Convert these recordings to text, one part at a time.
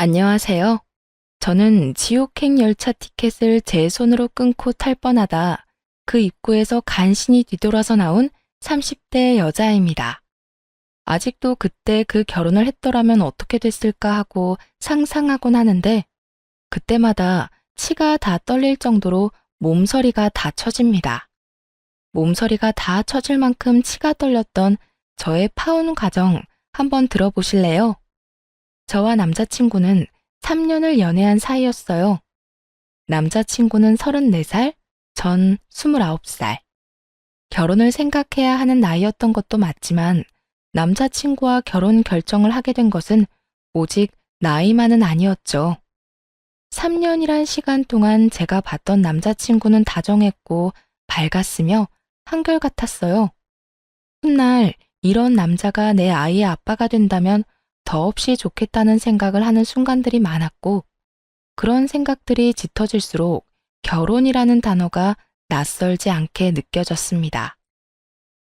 안녕하세요. 저는 지옥행 열차 티켓을 제 손으로 끊고 탈 뻔하다 그 입구에서 간신히 뒤돌아서 나온 30대 여자입니다. 아직도 그때 그 결혼을 했더라면 어떻게 됐을까 하고 상상하곤 하는데 그때마다 치가 다 떨릴 정도로 몸서리가 다 처집니다. 몸서리가 다 처질 만큼 치가 떨렸던 저의 파혼 과정 한번 들어보실래요? 저와 남자친구는 3년을 연애한 사이였어요. 남자친구는 34살, 전 29살. 결혼을 생각해야 하는 나이였던 것도 맞지만 남자친구와 결혼 결정을 하게 된 것은 오직 나이만은 아니었죠. 3년이란 시간 동안 제가 봤던 남자친구는 다정했고 밝았으며 한결같았어요. 훗날 이런 남자가 내 아이의 아빠가 된다면 더없이 좋겠다는 생각을 하는 순간들이 많았고 그런 생각들이 짙어질수록 결혼이라는 단어가 낯설지 않게 느껴졌습니다.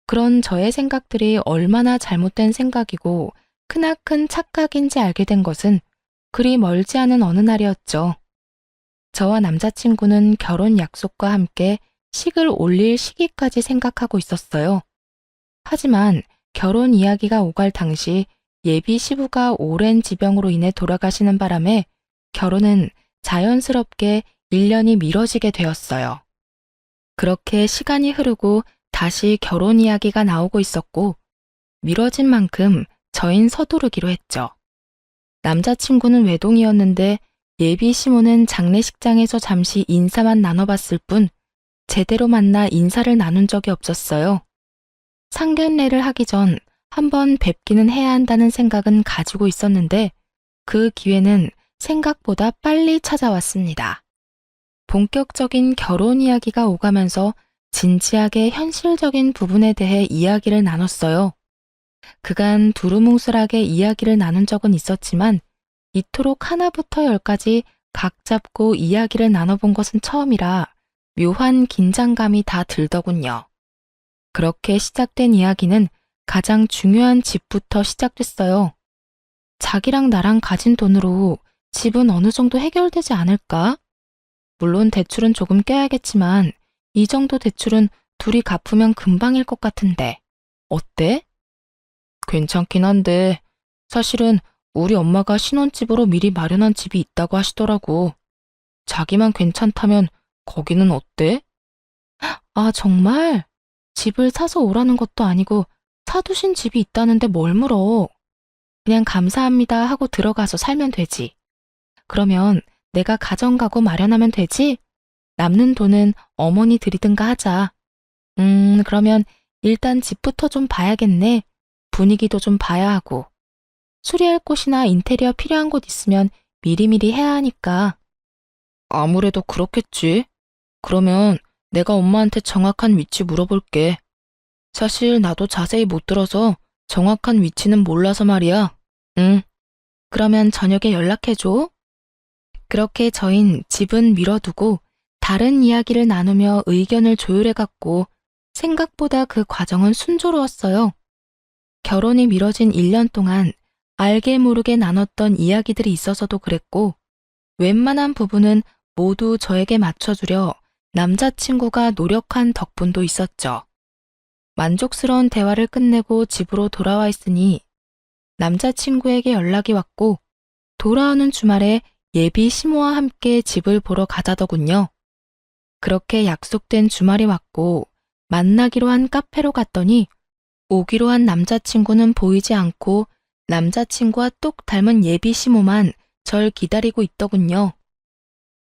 그런 저의 생각들이 얼마나 잘못된 생각이고 크나큰 착각인지 알게 된 것은 그리 멀지 않은 어느 날이었죠. 저와 남자친구는 결혼 약속과 함께 식을 올릴 시기까지 생각하고 있었어요. 하지만 결혼 이야기가 오갈 당시 예비 시부가 오랜 지병으로 인해 돌아가시는 바람에 결혼은 자연스럽게 1년이 미뤄지게 되었어요. 그렇게 시간이 흐르고 다시 결혼 이야기가 나오고 있었고 미뤄진 만큼 저흰 서두르기로 했죠. 남자친구는 외동이었는데 예비 시모는 장례식장에서 잠시 인사만 나눠봤을 뿐 제대로 만나 인사를 나눈 적이 없었어요. 상견례를 하기 전 한번 뵙기는 해야 한다는 생각은 가지고 있었는데 그 기회는 생각보다 빨리 찾아왔습니다. 본격적인 결혼 이야기가 오가면서 진지하게 현실적인 부분에 대해 이야기를 나눴어요. 그간 두루뭉술하게 이야기를 나눈 적은 있었지만 이토록 하나부터 열까지 각 잡고 이야기를 나눠본 것은 처음이라 묘한 긴장감이 다 들더군요. 그렇게 시작된 이야기는 가장 중요한 집부터 시작됐어요. 자기랑 나랑 가진 돈으로 집은 어느 정도 해결되지 않을까? 물론 대출은 조금 껴야겠지만 이 정도 대출은 둘이 갚으면 금방일 것 같은데 어때? 괜찮긴 한데 사실은 우리 엄마가 신혼집으로 미리 마련한 집이 있다고 하시더라고. 자기만 괜찮다면 거기는 어때? 아, 정말? 집을 사서 오라는 것도 아니고 사두신 집이 있다는데 뭘 물어. 그냥 감사합니다 하고 들어가서 살면 되지. 그러면 내가 가정가구 마련하면 되지? 남는 돈은 어머니 드리든가 하자. 그러면 일단 집부터 좀 봐야겠네. 분위기도 좀 봐야 하고. 수리할 곳이나 인테리어 필요한 곳 있으면 미리미리 해야 하니까. 아무래도 그렇겠지. 그러면 내가 엄마한테 정확한 위치 물어볼게. 사실 나도 자세히 못 들어서 정확한 위치는 몰라서 말이야. 응. 그러면 저녁에 연락해줘. 그렇게 저흰 집은 미뤄두고 다른 이야기를 나누며 의견을 조율해갔고 생각보다 그 과정은 순조로웠어요. 결혼이 미뤄진 1년 동안 알게 모르게 나눴던 이야기들이 있어서도 그랬고 웬만한 부분은 모두 저에게 맞춰주려 남자친구가 노력한 덕분도 있었죠. 만족스러운 대화를 끝내고 집으로 돌아와 있으니 남자친구에게 연락이 왔고 돌아오는 주말에 예비 시모와 함께 집을 보러 가자더군요. 그렇게 약속된 주말이 왔고 만나기로 한 카페로 갔더니 오기로 한 남자친구는 보이지 않고 남자친구와 똑 닮은 예비 시모만 절 기다리고 있더군요.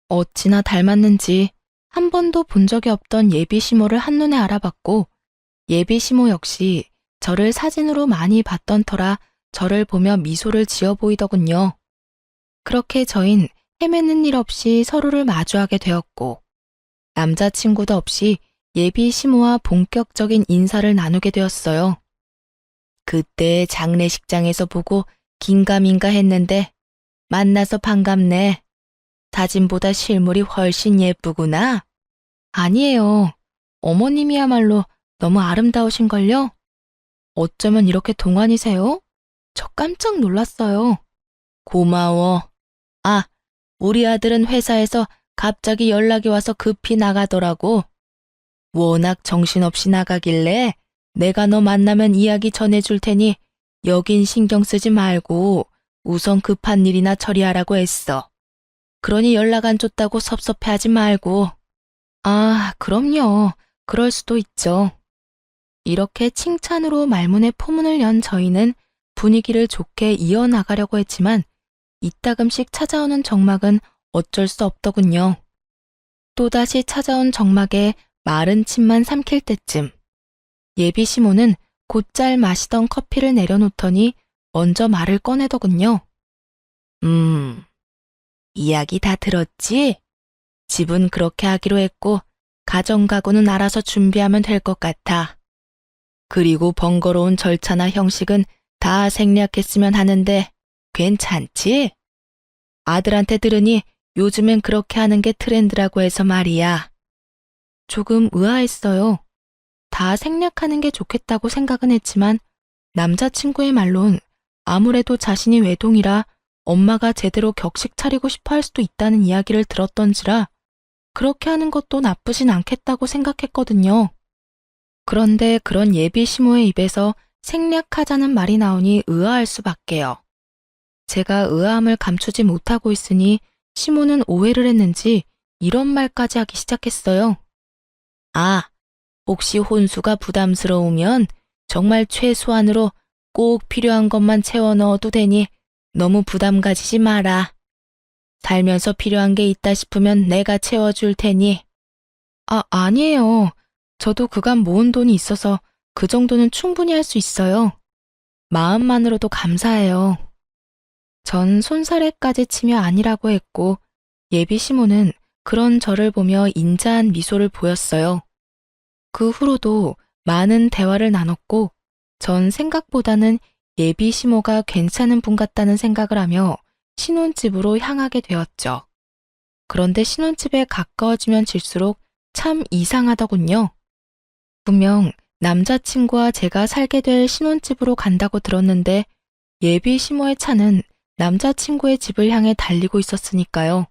어찌나 닮았는지 한 번도 본 적이 없던 예비 시모를 한눈에 알아봤고 예비 시모 역시 저를 사진으로 많이 봤던 터라 저를 보며 미소를 지어 보이더군요. 그렇게 저흰 헤매는 일 없이 서로를 마주하게 되었고 남자친구도 없이 예비 시모와 본격적인 인사를 나누게 되었어요. 그때 장례식장에서 보고 긴가민가 했는데 만나서 반갑네. 사진보다 실물이 훨씬 예쁘구나. 아니에요. 어머님이야말로 너무 아름다우신걸요? 어쩌면 이렇게 동안이세요? 저 깜짝 놀랐어요. 고마워. 아, 우리 아들은 회사에서 갑자기 연락이 와서 급히 나가더라고. 워낙 정신없이 나가길래 내가 너 만나면 이야기 전해줄 테니 여긴 신경 쓰지 말고 우선 급한 일이나 처리하라고 했어. 그러니 연락 안 줬다고 섭섭해하지 말고. 아, 그럼요. 그럴 수도 있죠. 이렇게 칭찬으로 말문에 포문을 연 저희는 분위기를 좋게 이어나가려고 했지만 이따금씩 찾아오는 정막은 어쩔 수 없더군요. 또다시 찾아온 정막에 마른 침만 삼킬 때쯤 예비 시모는 곧잘 마시던 커피를 내려놓더니 먼저 말을 꺼내더군요. 이야기 다 들었지? 집은 그렇게 하기로 했고 가정가구는 알아서 준비하면 될 것 같아. 그리고 번거로운 절차나 형식은 다 생략했으면 하는데 괜찮지? 아들한테 들으니 요즘엔 그렇게 하는 게 트렌드라고 해서 말이야. 조금 의아했어요. 다 생략하는 게 좋겠다고 생각은 했지만 남자친구의 말론 아무래도 자신이 외동이라 엄마가 제대로 격식 차리고 싶어 할 수도 있다는 이야기를 들었던지라 그렇게 하는 것도 나쁘진 않겠다고 생각했거든요. 그런데 그런 예비 시모의 입에서 생략하자는 말이 나오니 의아할 수밖에요. 제가 의아함을 감추지 못하고 있으니 시모는 오해를 했는지 이런 말까지 하기 시작했어요. 아, 혹시 혼수가 부담스러우면 정말 최소한으로 꼭 필요한 것만 채워 넣어도 되니 너무 부담 가지지 마라. 살면서 필요한 게 있다 싶으면 내가 채워줄 테니. 아니에요. 저도 그간 모은 돈이 있어서 그 정도는 충분히 할 수 있어요. 마음만으로도 감사해요. 전 손사래까지 치며 아니라고 했고 예비 시모는 그런 저를 보며 인자한 미소를 보였어요. 그 후로도 많은 대화를 나눴고 전 생각보다는 예비 시모가 괜찮은 분 같다는 생각을 하며 신혼집으로 향하게 되었죠. 그런데 신혼집에 가까워지면 질수록 참 이상하더군요. 분명 남자친구와 제가 살게 될 신혼집으로 간다고 들었는데 예비 시모의 차는 남자친구의 집을 향해 달리고 있었으니까요.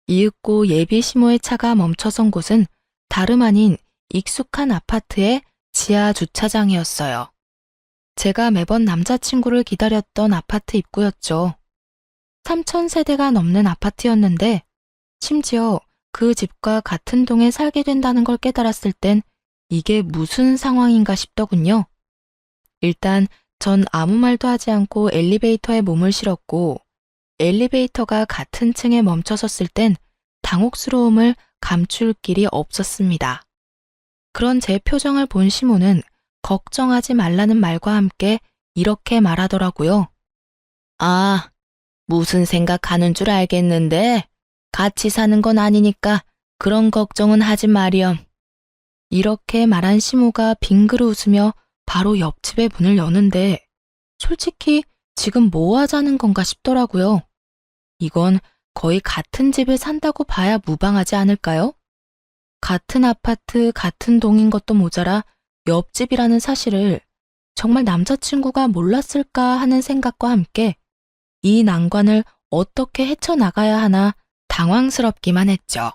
이윽고 예비 시모의 차가 멈춰선 곳은 다름 아닌 익숙한 아파트의 지하 주차장이었어요. 제가 매번 남자친구를 기다렸던 아파트 입구였죠. 3,000세대가 넘는 아파트였는데 심지어 그 집과 같은 동에 살게 된다는 걸 깨달았을 땐 이게 무슨 상황인가 싶더군요. 일단 전 아무 말도 하지 않고 엘리베이터에 몸을 실었고 엘리베이터가 같은 층에 멈춰섰을 땐 당혹스러움을 감출 길이 없었습니다. 그런 제 표정을 본 시모는 걱정하지 말라는 말과 함께 이렇게 말하더라고요. 아, 무슨 생각하는 줄 알겠는데 같이 사는 건 아니니까 그런 걱정은 하지 마렴. 이렇게 말한 시모가 빙그르 웃으며 바로 옆집의 문을 여는데 솔직히 지금 뭐 하자는 건가 싶더라고요. 이건 거의 같은 집에 산다고 봐야 무방하지 않을까요? 같은 아파트, 같은 동인 것도 모자라 옆집이라는 사실을 정말 남자친구가 몰랐을까 하는 생각과 함께 이 난관을 어떻게 헤쳐나가야 하나 당황스럽기만 했죠.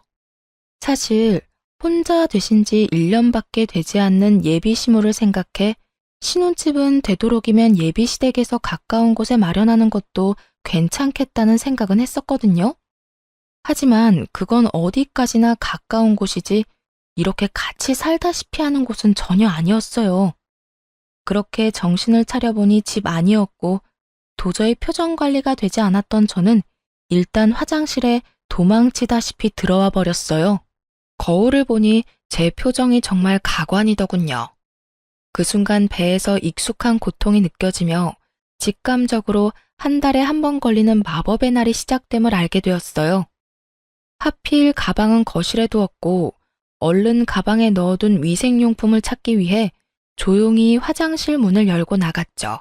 사실 혼자 되신 지 1년밖에 되지 않는 예비 시모를 생각해 신혼집은 되도록이면 예비 시댁에서 가까운 곳에 마련하는 것도 괜찮겠다는 생각은 했었거든요. 하지만 그건 어디까지나 가까운 곳이지 이렇게 같이 살다시피 하는 곳은 전혀 아니었어요. 그렇게 정신을 차려보니 집 아니었고 도저히 표정 관리가 되지 않았던 저는 일단 화장실에 도망치다시피 들어와 버렸어요. 거울을 보니 제 표정이 정말 가관이더군요. 그 순간 배에서 익숙한 고통이 느껴지며 직감적으로 한 달에 한 번 걸리는 마법의 날이 시작됨을 알게 되었어요. 하필 가방은 거실에 두었고 얼른 가방에 넣어둔 위생용품을 찾기 위해 조용히 화장실 문을 열고 나갔죠.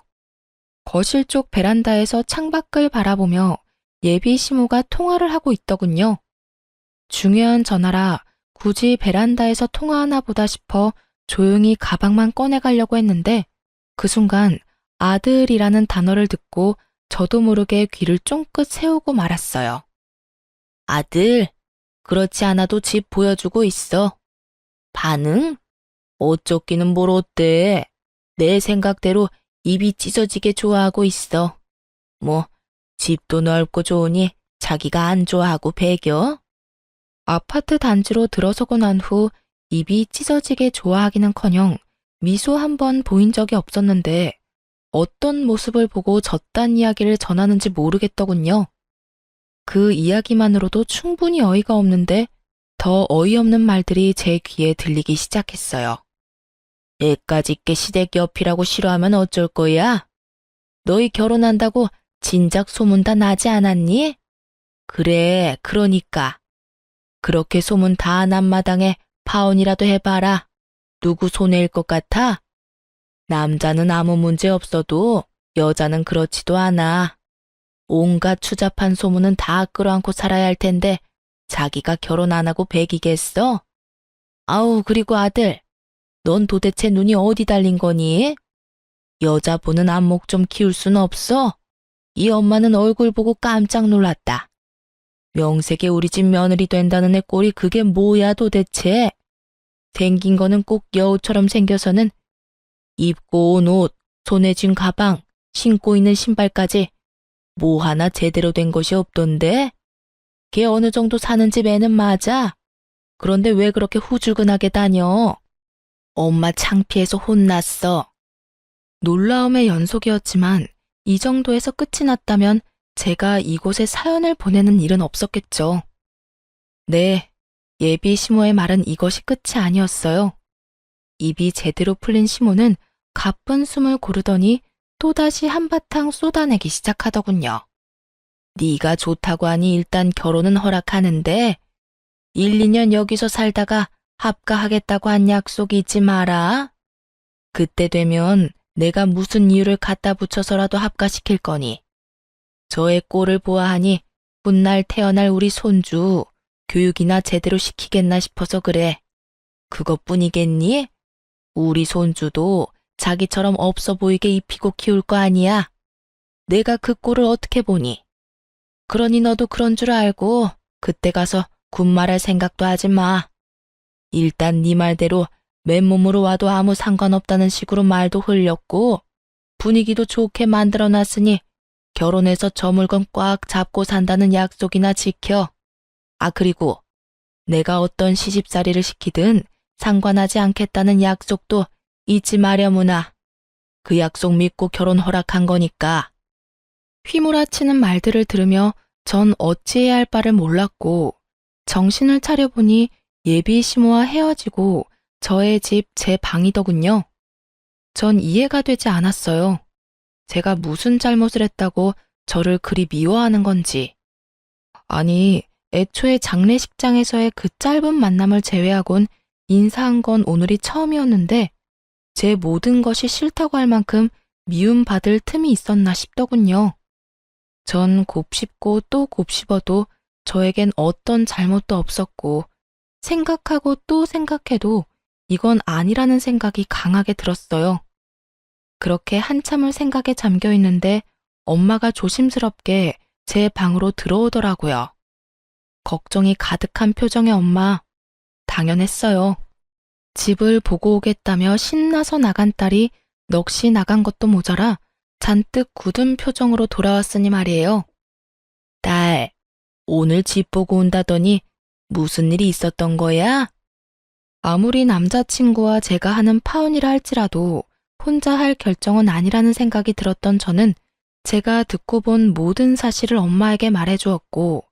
거실 쪽 베란다에서 창밖을 바라보며 예비 시모가 통화를 하고 있더군요. 중요한 전화라 굳이 베란다에서 통화하나 보다 싶어 조용히 가방만 꺼내가려고 했는데 그 순간 아들이라는 단어를 듣고 저도 모르게 귀를 쫑긋 세우고 말았어요. 아들, 그렇지 않아도 집 보여주고 있어. 반응? 어쩌기는 뭘 어때? 내 생각대로 입이 찢어지게 좋아하고 있어. 뭐, 집도 넓고 좋으니 자기가 안 좋아하고 배겨? 아파트 단지로 들어서고 난 후 입이 찢어지게 좋아하기는커녕 미소 한 번 보인 적이 없었는데 어떤 모습을 보고 저딴 이야기를 전하는지 모르겠더군요. 그 이야기만으로도 충분히 어이가 없는데 더 어이없는 말들이 제 귀에 들리기 시작했어요. 애까지 게 시댁 옆이라고 싫어하면 어쩔 거야? 너희 결혼한다고 진작 소문 다 나지 않았니? 그래, 그러니까. 그렇게 소문 다 난 마당에 파혼이라도 해봐라. 누구 손해일 것 같아? 남자는 아무 문제 없어도 여자는 그렇지도 않아. 온갖 추잡한 소문은 다 끌어안고 살아야 할 텐데 자기가 결혼 안 하고 배기겠어? 아우, 그리고 아들, 넌 도대체 눈이 어디 달린 거니? 여자 보는 안목 좀 키울 순 없어? 이 엄마는 얼굴 보고 깜짝 놀랐다. 명색에 우리 집 며느리 된다는 애 꼴이 그게 뭐야 도대체? 생긴 거는 꼭 여우처럼 생겨서는 입고 온 옷, 손에 쥔 가방, 신고 있는 신발까지 뭐 하나 제대로 된 것이 없던데? 걔 어느 정도 사는 집 애는 맞아. 그런데 왜 그렇게 후줄근하게 다녀? 엄마 창피해서 혼났어. 놀라움의 연속이었지만 이 정도에서 끝이 났다면 제가 이곳에 사연을 보내는 일은 없었겠죠. 네, 예비 시모의 말은 이것이 끝이 아니었어요. 입이 제대로 풀린 시모는 가쁜 숨을 고르더니 또다시 한바탕 쏟아내기 시작하더군요. 네가 좋다고 하니 일단 결혼은 허락하는데 1, 2년 여기서 살다가 합가하겠다고 한 약속이 있지 마라. 그때 되면 내가 무슨 이유를 갖다 붙여서라도 합가시킬 거니. 저의 꼴을 보아하니 훗날 태어날 우리 손주 교육이나 제대로 시키겠나 싶어서 그래. 그것뿐이겠니? 우리 손주도 자기처럼 없어 보이게 입히고 키울 거 아니야. 내가 그 꼴을 어떻게 보니? 그러니 너도 그런 줄 알고 그때 가서 군말할 생각도 하지 마. 일단 네 말대로 맨몸으로 와도 아무 상관없다는 식으로 말도 흘렸고 분위기도 좋게 만들어놨으니 결혼해서 저 물건 꽉 잡고 산다는 약속이나 지켜. 아, 그리고 내가 어떤 시집살이를 시키든 상관하지 않겠다는 약속도 잊지 마려무나. 그 약속 믿고 결혼 허락한 거니까. 휘몰아치는 말들을 들으며 전 어찌해야 할 바를 몰랐고 정신을 차려보니 예비 시모와 헤어지고 저의 집 제 방이더군요. 전 이해가 되지 않았어요. 제가 무슨 잘못을 했다고 저를 그리 미워하는 건지. 아니, 애초에 장례식장에서의 그 짧은 만남을 제외하곤 인사한 건 오늘이 처음이었는데 제 모든 것이 싫다고 할 만큼 미움받을 틈이 있었나 싶더군요. 전 곱씹고 또 곱씹어도 저에겐 어떤 잘못도 없었고 생각하고 또 생각해도 이건 아니라는 생각이 강하게 들었어요. 그렇게 한참을 생각에 잠겨 있는데 엄마가 조심스럽게 제 방으로 들어오더라고요. 걱정이 가득한 표정의 엄마. 당연했어요. 집을 보고 오겠다며 신나서 나간 딸이 넋이 나간 것도 모자라 잔뜩 굳은 표정으로 돌아왔으니 말이에요. 딸, 오늘 집 보고 온다더니 무슨 일이 있었던 거야? 아무리 남자친구와 제가 하는 파혼이라 할지라도 혼자 할 결정은 아니라는 생각이 들었던 저는 제가 듣고 본 모든 사실을 엄마에게 말해주었고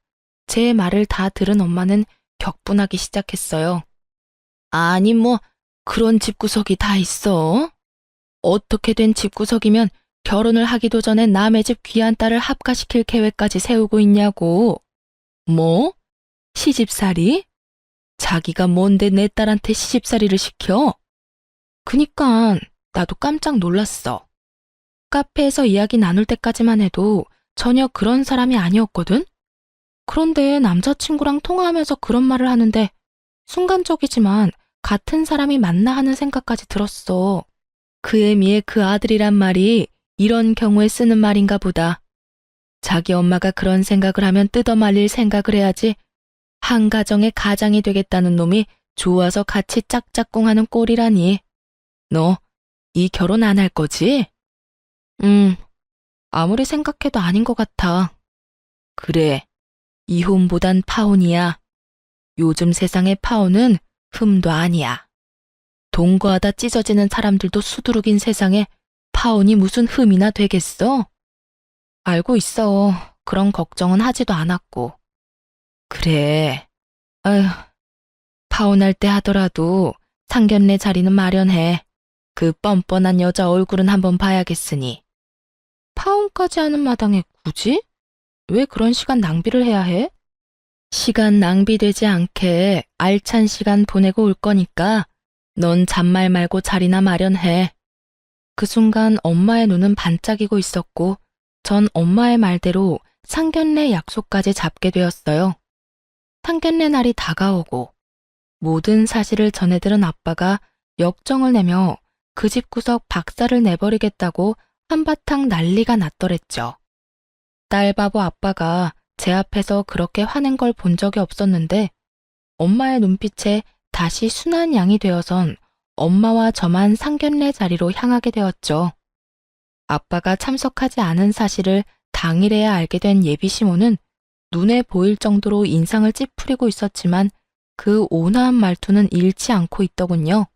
제 말을 다 들은 엄마는 격분하기 시작했어요. 아니 뭐 그런 집구석이 다 있어? 어떻게 된 집구석이면 결혼을 하기도 전에 남의 집 귀한 딸을 합가시킬 계획까지 세우고 있냐고. 뭐? 시집살이? 자기가 뭔데 내 딸한테 시집살이를 시켜? 그니깐 나도 깜짝 놀랐어. 카페에서 이야기 나눌 때까지만 해도 전혀 그런 사람이 아니었거든? 그런데 남자친구랑 통화하면서 그런 말을 하는데 순간적이지만 같은 사람이 맞나 하는 생각까지 들었어. 그 애미의 그 아들이란 말이 이런 경우에 쓰는 말인가 보다. 자기 엄마가 그런 생각을 하면 뜯어말릴 생각을 해야지. 한 가정의 가장이 되겠다는 놈이 좋아서 같이 짝짝꿍하는 꼴이라니. 너 이 결혼 안 할 거지? 아무리 생각해도 아닌 것 같아. 그래, 이혼보단 파혼이야. 요즘 세상의 파혼은 흠도 아니야. 동거하다 찢어지는 사람들도 수두룩인 세상에 파혼이 무슨 흠이나 되겠어? 알고 있어. 그런 걱정은 하지도 않았고. 그래. 아휴, 파혼할 때 하더라도 상견례 자리는 마련해. 그 뻔뻔한 여자 얼굴은 한번 봐야겠으니. 파혼까지 하는 마당에 굳이? 왜 그런 시간 낭비를 해야 해? 시간 낭비되지 않게 알찬 시간 보내고 올 거니까 넌 잔말 말고 자리나 마련해. 그 순간 엄마의 눈은 반짝이고 있었고 전 엄마의 말대로 상견례 약속까지 잡게 되었어요. 상견례 날이 다가오고 모든 사실을 전해들은 아빠가 역정을 내며 그 집구석 박살을 내버리겠다고 한바탕 난리가 났더랬죠. 딸바보 아빠가 제 앞에서 그렇게 화낸 걸 본 적이 없었는데 엄마의 눈빛에 다시 순한 양이 되어선 엄마와 저만 상견례 자리로 향하게 되었죠. 아빠가 참석하지 않은 사실을 당일에야 알게 된 예비 시모는 눈에 보일 정도로 인상을 찌푸리고 있었지만 그 온화한 말투는 잃지 않고 있더군요.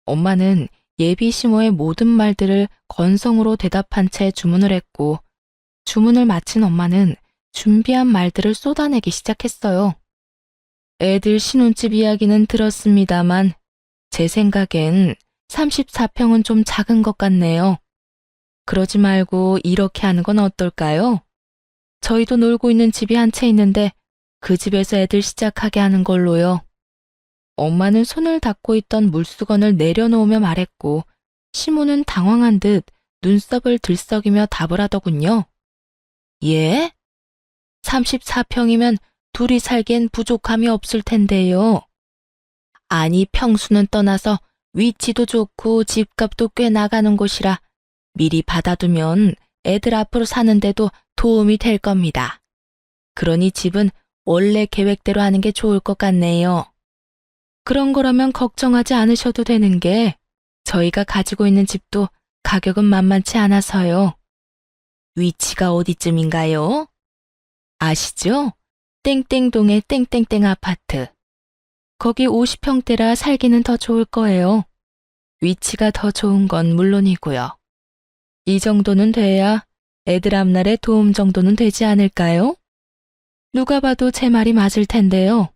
엄마는 예비 시모의 모든 말들을 건성으로 대답한 채 주문을 했고 주문을 마친 엄마는 준비한 말들을 쏟아내기 시작했어요. 애들 신혼집 이야기는 들었습니다만 제 생각엔 34평은 좀 작은 것 같네요. 그러지 말고 이렇게 하는 건 어떨까요? 저희도 놀고 있는 집이 한 채 있는데 그 집에서 애들 시작하게 하는 걸로요. 엄마는 손을 닦고 있던 물수건을 내려놓으며 말했고 시모는 당황한 듯 눈썹을 들썩이며 답을 하더군요. 예? 34평이면 둘이 살기엔 부족함이 없을 텐데요. 아니 평수는 떠나서 위치도 좋고 집값도 꽤 나가는 곳이라 미리 받아두면 애들 앞으로 사는데도 도움이 될 겁니다. 그러니 집은 원래 계획대로 하는 게 좋을 것 같네요. 그런 거라면 걱정하지 않으셔도 되는 게 저희가 가지고 있는 집도 가격은 만만치 않아서요. 위치가 어디쯤인가요? 아시죠? 땡땡동의 땡땡땡 아파트. 거기 50평대라 살기는 더 좋을 거예요. 위치가 더 좋은 건 물론이고요. 이 정도는 돼야 애들 앞날에 도움 정도는 되지 않을까요? 누가 봐도 제 말이 맞을 텐데요.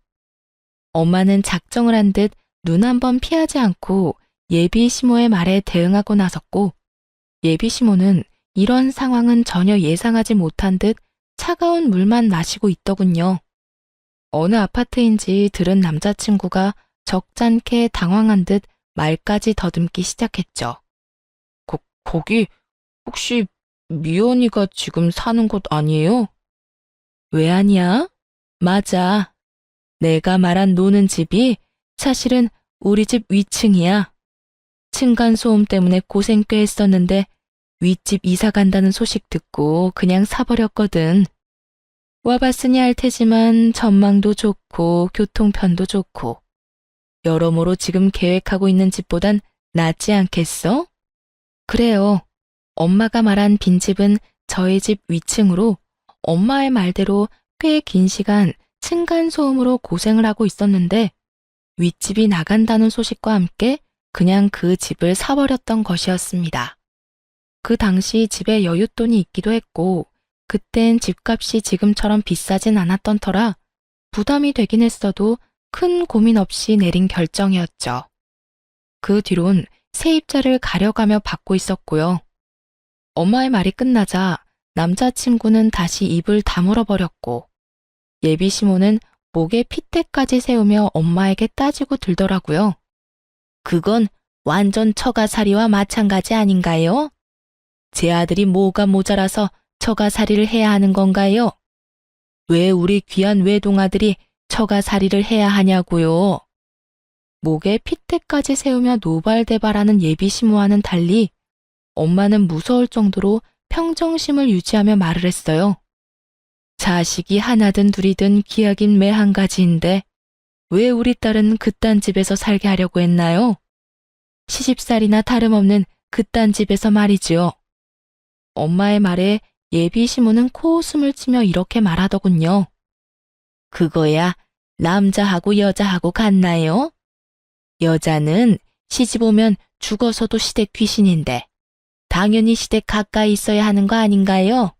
엄마는 작정을 한 듯 눈 한 번 피하지 않고 예비 시모의 말에 대응하고 나섰고 예비 시모는 이런 상황은 전혀 예상하지 못한 듯 차가운 물만 마시고 있더군요. 어느 아파트인지 들은 남자친구가 적잖게 당황한 듯 말까지 더듬기 시작했죠. 거기 혹시 미연이가 지금 사는 곳 아니에요? 왜 아니야? 맞아. 내가 말한 노는 집이 사실은 우리 집 위층이야. 층간소음 때문에 고생 꽤 했었는데 윗집 이사 간다는 소식 듣고 그냥 사버렸거든. 와봤으니 알 테지만 전망도 좋고 교통편도 좋고 여러모로 지금 계획하고 있는 집보단 낫지 않겠어? 그래요. 엄마가 말한 빈집은 저희 집 위층으로 엄마의 말대로 꽤 긴 시간 층간소음으로 고생을 하고 있었는데 윗집이 나간다는 소식과 함께 그냥 그 집을 사버렸던 것이었습니다. 그 당시 집에 여윳돈이 있기도 했고 그땐 집값이 지금처럼 비싸진 않았던 터라 부담이 되긴 했어도 큰 고민 없이 내린 결정이었죠. 그 뒤론 세입자를 가려가며 받고 있었고요. 엄마의 말이 끝나자 남자친구는 다시 입을 다물어 버렸고 예비 시모는 목에 핏대까지 세우며 엄마에게 따지고 들더라고요. 그건 완전 처가살이와 마찬가지 아닌가요? 제 아들이 뭐가 모자라서 처가살이를 해야 하는 건가요? 왜 우리 귀한 외동아들이 처가살이를 해야 하냐고요? 목에 핏대까지 세우며 노발대발하는 예비 시모와는 달리 엄마는 무서울 정도로 평정심을 유지하며 말을 했어요. 자식이 하나든 둘이든 기약인 매 한 가지인데 왜 우리 딸은 그딴 집에서 살게 하려고 했나요? 시집살이나 다름없는 그딴 집에서 말이지요. 엄마의 말에 예비 시모는 코웃음을 치며 이렇게 말하더군요. 그거야 남자하고 여자하고 같나요? 여자는 시집 오면 죽어서도 시댁 귀신인데 당연히 시댁 가까이 있어야 하는 거 아닌가요?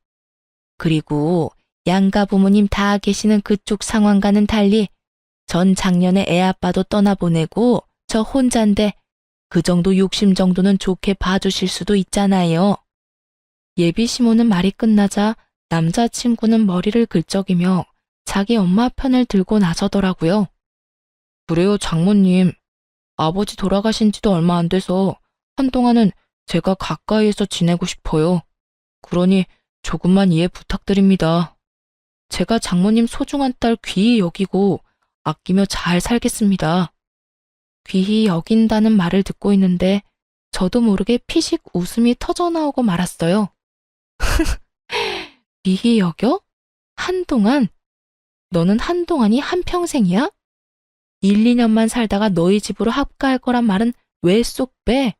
그리고 양가 부모님 다 계시는 그쪽 상황과는 달리 전 작년에 애아빠도 떠나보내고 저 혼잔데 그 정도 욕심 정도는 좋게 봐주실 수도 있잖아요. 예비 시모는 말이 끝나자 남자친구는 머리를 긁적이며 자기 엄마 편을 들고 나서더라고요. 그래요, 장모님. 아버지 돌아가신 지도 얼마 안 돼서 한동안은 제가 가까이에서 지내고 싶어요. 그러니 조금만 이해 부탁드립니다. 제가 장모님 소중한 딸 귀히 여기고 아끼며 잘 살겠습니다. 귀히 여긴다는 말을 듣고 있는데 저도 모르게 피식 웃음이 터져나오고 말았어요. 귀히 여겨? 한동안? 너는 한동안이 한평생이야? 1, 2년만 살다가 너희 집으로 합가할 거란 말은 왜 쏙 빼?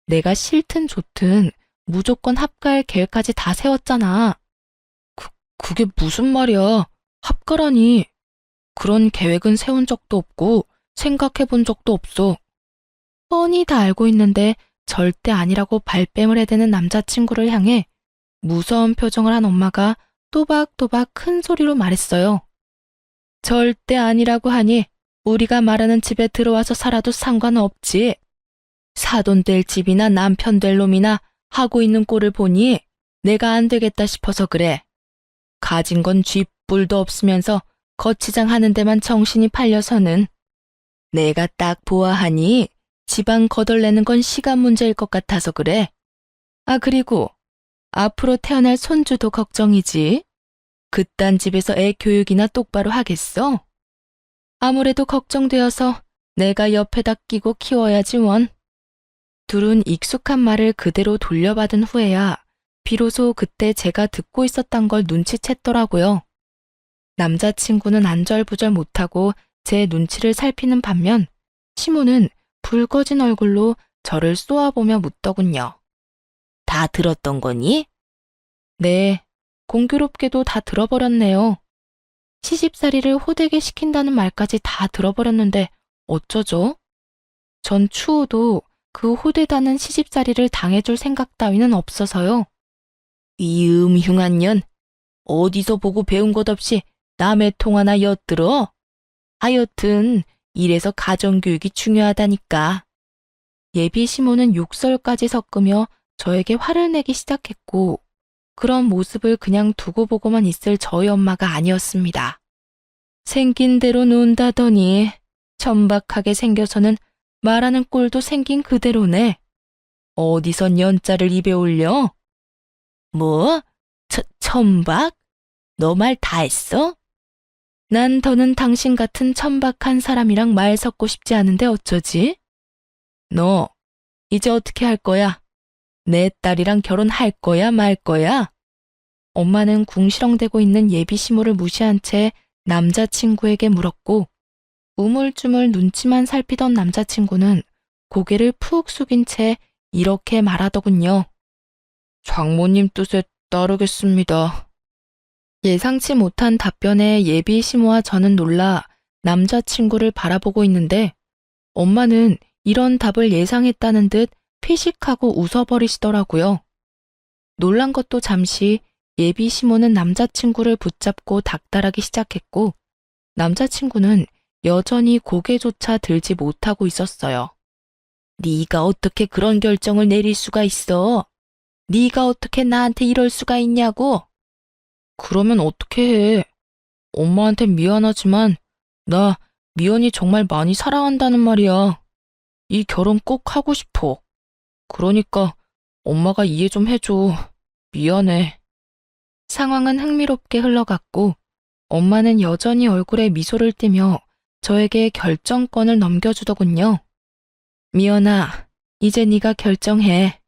내가 싫든 좋든 무조건 합가할 계획까지 다 세웠잖아. 그게 무슨 말이야? 합가라니. 그런 계획은 세운 적도 없고 생각해 본 적도 없어. 뻔히 다 알고 있는데 절대 아니라고 발뺌을 해대는 남자친구를 향해 무서운 표정을 한 엄마가 또박또박 큰 소리로 말했어요. 절대 아니라고 하니 우리가 말하는 집에 들어와서 살아도 상관없지. 사돈 될 집이나 남편 될 놈이나 하고 있는 꼴을 보니 내가 안 되겠다 싶어서 그래. 가진 건 쥐뿔도 없으면서 거치장 하는 데만 정신이 팔려서는 내가 딱 보아하니 지방 거덜내는 건 시간 문제일 것 같아서 그래. 아, 그리고 앞으로 태어날 손주도 걱정이지. 그딴 집에서 애 교육이나 똑바로 하겠어? 아무래도 걱정되어서 내가 옆에다 끼고 키워야지 원. 둘은 익숙한 말을 그대로 돌려받은 후에야 비로소 그때 제가 듣고 있었던 걸 눈치챘더라고요. 남자친구는 안절부절 못하고 제 눈치를 살피는 반면 시모는 붉어진 얼굴로 저를 쏘아보며 묻더군요. 다 들었던 거니? 네, 공교롭게도 다 들어버렸네요. 시집살이를 호되게 시킨다는 말까지 다 들어버렸는데 어쩌죠? 전 추후도 그 호되다는 시집살이를 당해줄 생각 따위는 없어서요. 이 음흉한 년, 어디서 보고 배운 것 없이 남의 통 하나 엿들어? 하여튼 이래서 가정교육이 중요하다니까. 예비 시모는 욕설까지 섞으며 저에게 화를 내기 시작했고 그런 모습을 그냥 두고 보고만 있을 저희 엄마가 아니었습니다. 생긴 대로 논다더니 천박하게 생겨서는 말하는 꼴도 생긴 그대로네. 어디선 연자를 입에 올려? 뭐? 천박? 너 말 다 했어? 난 더는 당신 같은 천박한 사람이랑 말 섞고 싶지 않은데 어쩌지? 너 이제 어떻게 할 거야? 내 딸이랑 결혼할 거야 말 거야? 엄마는 궁시렁대고 있는 예비 시모를 무시한 채 남자친구에게 물었고 우물쭈물 눈치만 살피던 남자친구는 고개를 푹 숙인 채 이렇게 말하더군요. 장모님 뜻에 따르겠습니다. 예상치 못한 답변에 예비 시모와 저는 놀라 남자친구를 바라보고 있는데 엄마는 이런 답을 예상했다는 듯 피식하고 웃어버리시더라고요. 놀란 것도 잠시 예비 시모는 남자친구를 붙잡고 닥달하기 시작했고 남자친구는 여전히 고개조차 들지 못하고 있었어요. 네가 어떻게 그런 결정을 내릴 수가 있어? 네가 어떻게 나한테 이럴 수가 있냐고? 그러면 어떻게 해? 엄마한텐 미안하지만 나 미연이 정말 많이 사랑한다는 말이야. 이 결혼 꼭 하고 싶어. 그러니까 엄마가 이해 좀 해줘. 미안해. 상황은 흥미롭게 흘러갔고 엄마는 여전히 얼굴에 미소를 띠며 저에게 결정권을 넘겨주더군요. 미연아, 이제 네가 결정해.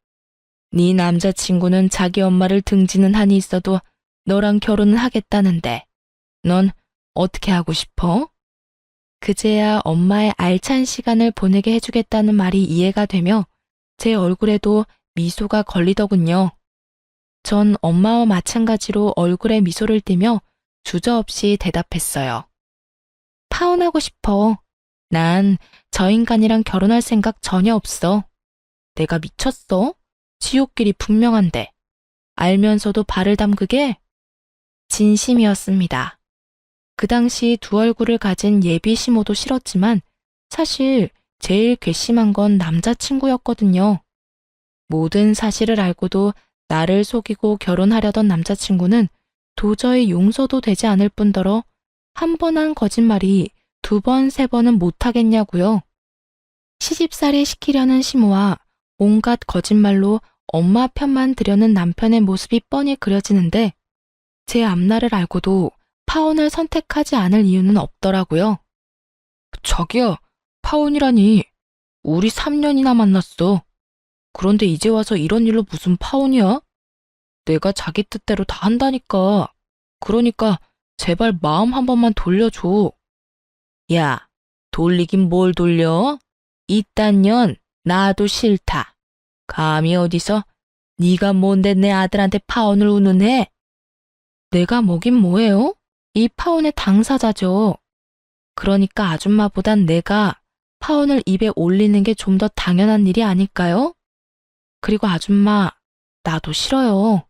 네 남자친구는 자기 엄마를 등지는 한이 있어도 너랑 결혼은 하겠다는데 넌 어떻게 하고 싶어? 그제야 엄마의 알찬 시간을 보내게 해주겠다는 말이 이해가 되며 제 얼굴에도 미소가 걸리더군요. 전 엄마와 마찬가지로 얼굴에 미소를 띠며 주저없이 대답했어요. 파혼하고 싶어. 난 저 인간이랑 결혼할 생각 전혀 없어. 내가 미쳤어? 지옥길이 분명한데. 알면서도 발을 담그게? 진심이었습니다. 그 당시 두 얼굴을 가진 예비 시모도 싫었지만 사실 제일 괘씸한 건 남자친구였거든요. 모든 사실을 알고도 나를 속이고 결혼하려던 남자친구는 도저히 용서도 되지 않을 뿐더러 한 번 한 거짓말이 두 번, 세 번은 못하겠냐고요. 시집살이 시키려는 시모와 온갖 거짓말로 엄마 편만 들여는 남편의 모습이 뻔히 그려지는데 제 앞날을 알고도 파혼을 선택하지 않을 이유는 없더라고요. 자기야, 파혼이라니. 우리 3년이나 만났어. 그런데 이제 와서 이런 일로 무슨 파혼이야? 내가 자기 뜻대로 다 한다니까. 그러니까 제발 마음 한 번만 돌려줘. 야, 돌리긴 뭘 돌려? 이딴 년 나도 싫다. 감히 어디서 네가 뭔데 내 아들한테 파혼을 운운해? 내가 뭐긴 뭐예요? 이 파혼의 당사자죠. 그러니까 아줌마보단 내가 파혼을 입에 올리는 게 좀 더 당연한 일이 아닐까요? 그리고 아줌마, 나도 싫어요.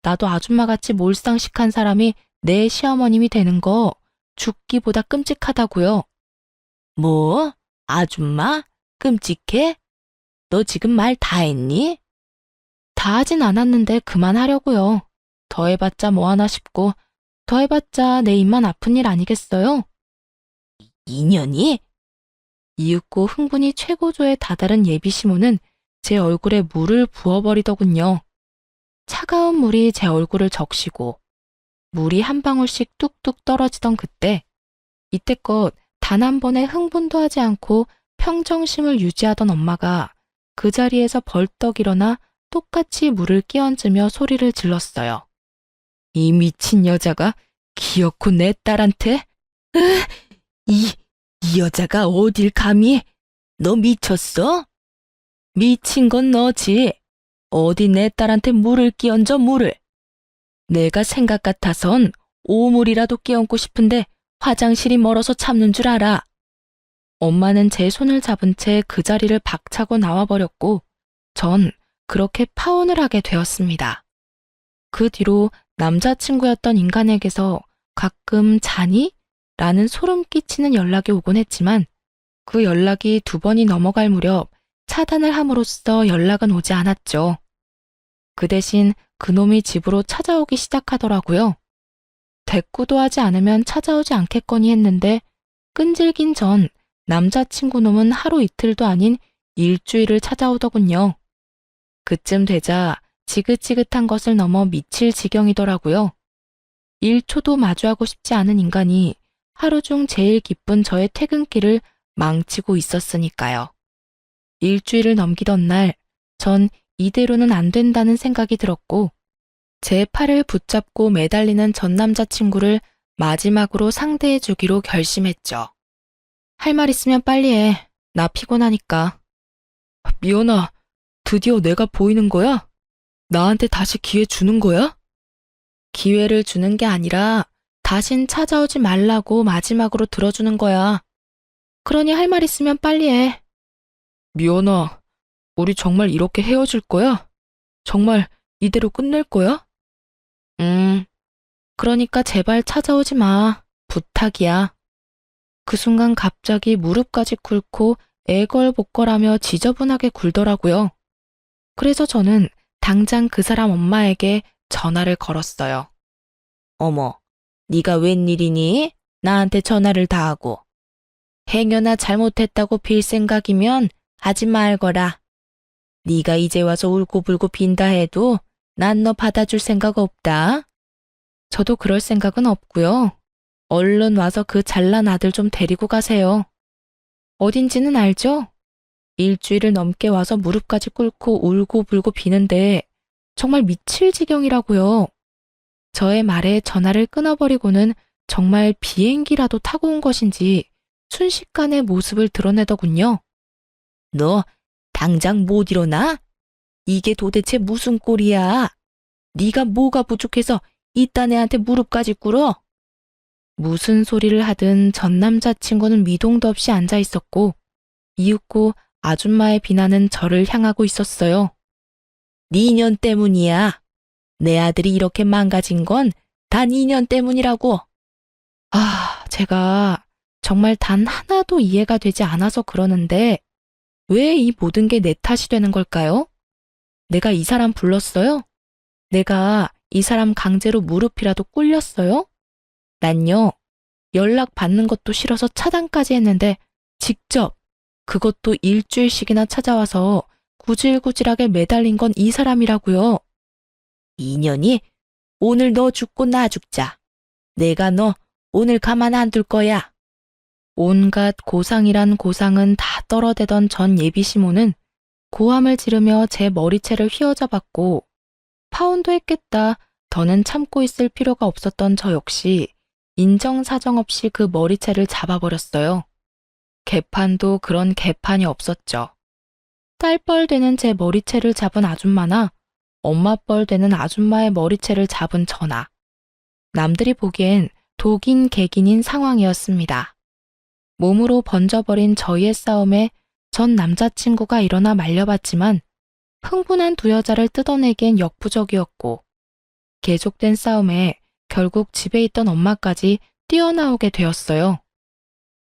나도 아줌마같이 몰상식한 사람이 내 시어머님이 되는 거 죽기보다 끔찍하다고요. 뭐? 아줌마? 끔찍해? 너 지금 말 다 했니? 다 하진 않았는데 그만하려고요. 더 해봤자 뭐하나 싶고 더 해봤자 내 입만 아픈 일 아니겠어요? 인연이? 이윽고 흥분이 최고조에 다다른 예비 시모는 제 얼굴에 물을 부어버리더군요. 차가운 물이 제 얼굴을 적시고 물이 한 방울씩 뚝뚝 떨어지던 그때 이때껏 단 한 번의 흥분도 하지 않고 평정심을 유지하던 엄마가 그 자리에서 벌떡 일어나 똑같이 물을 끼얹으며 소리를 질렀어요. 이 미친 여자가 기어코 내 딸한테? 이 여자가 어딜 감히? 너 미쳤어? 미친 건 너지. 어디 내 딸한테 물을 끼얹어 물을. 내가 생각 같아선 오물이라도 끼얹고 싶은데 화장실이 멀어서 참는 줄 알아. 엄마는 제 손을 잡은 채 그 자리를 박차고 나와버렸고 전 그렇게 파혼을 하게 되었습니다. 그 뒤로 남자친구였던 인간에게서 가끔 자니? 라는 소름 끼치는 연락이 오곤 했지만 그 연락이 2번이 넘어갈 무렵 차단을 함으로써 연락은 오지 않았죠. 그 대신 그놈이 집으로 찾아오기 시작하더라고요. 대꾸도 하지 않으면 찾아오지 않겠거니 했는데 끈질긴 전 남자친구 놈은 하루 이틀도 아닌 일주일을 찾아오더군요. 그쯤 되자 지긋지긋한 것을 넘어 미칠 지경이더라고요. 1초도 마주하고 싶지 않은 인간이 하루 중 제일 기쁜 저의 퇴근길을 망치고 있었으니까요. 일주일을 넘기던 날, 전 이대로는 안 된다는 생각이 들었고, 제 팔을 붙잡고 매달리는 전 남자친구를 마지막으로 상대해 주기로 결심했죠. 할 말 있으면 빨리 해. 나 피곤하니까. 미연아, 드디어 내가 보이는 거야? 나한테 다시 기회 주는 거야? 기회를 주는 게 아니라 다신 찾아오지 말라고 마지막으로 들어주는 거야. 그러니 할 말 있으면 빨리 해. 미연아, 우리 정말 이렇게 헤어질 거야? 정말 이대로 끝낼 거야? 그러니까 제발 찾아오지 마. 부탁이야. 그 순간 갑자기 무릎까지 꿇고 애걸복걸하며 지저분하게 굴더라고요. 그래서 저는 당장 그 사람 엄마에게 전화를 걸었어요. 어머, 네가 웬일이니? 나한테 전화를 다 하고. 행여나 잘못했다고 빌 생각이면 하지 말거라. 네가 이제 와서 울고불고 빈다 해도 난 너 받아줄 생각 없다. 저도 그럴 생각은 없고요. 얼른 와서 그 잘난 아들 좀 데리고 가세요. 어딘지는 알죠? 일주일을 넘게 와서 무릎까지 꿇고 울고불고 비는데 정말 미칠 지경이라고요. 저의 말에 전화를 끊어버리고는 정말 비행기라도 타고 온 것인지 순식간에 모습을 드러내더군요. 너 당장 못 일어나? 이게 도대체 무슨 꼴이야? 네가 뭐가 부족해서 이딴 애한테 무릎까지 꿇어? 무슨 소리를 하든 전 남자친구는 미동도 없이 앉아 있었고 이윽고 아줌마의 비난은 저를 향하고 있었어요. 네 년 때문이야. 내 아들이 이렇게 망가진 건 다 네 년 때문이라고. 제가 정말 단 하나도 이해가 되지 않아서 그러는데 왜 이 모든 게 내 탓이 되는 걸까요? 내가 이 사람 불렀어요? 내가 이 사람 강제로 무릎이라도 꿇렸어요? 난요, 연락 받는 것도 싫어서 차단까지 했는데 직접 그것도 일주일씩이나 찾아와서 구질구질하게 매달린 건 이 사람이라고요. 인연이 오늘 너 죽고 나 죽자. 내가 너 오늘 가만 안 둘 거야. 온갖 고상이란 고상은 다 떨어대던 전 예비시모는 고함을 지르며 제 머리채를 휘어잡았고 파혼도 했겠다. 더는 참고 있을 필요가 없었던 저 역시 인정사정 없이 그 머리채를 잡아버렸어요. 개판도 그런 개판이 없었죠. 딸뻘 되는 제 머리채를 잡은 아줌마나 엄마뻘 되는 아줌마의 머리채를 잡은 저나 남들이 보기엔 독인 객인인 상황이었습니다. 몸으로 번져버린 저희의 싸움에 전 남자친구가 일어나 말려봤지만 흥분한 두 여자를 뜯어내기엔 역부족이었고 계속된 싸움에 결국 집에 있던 엄마까지 뛰어나오게 되었어요.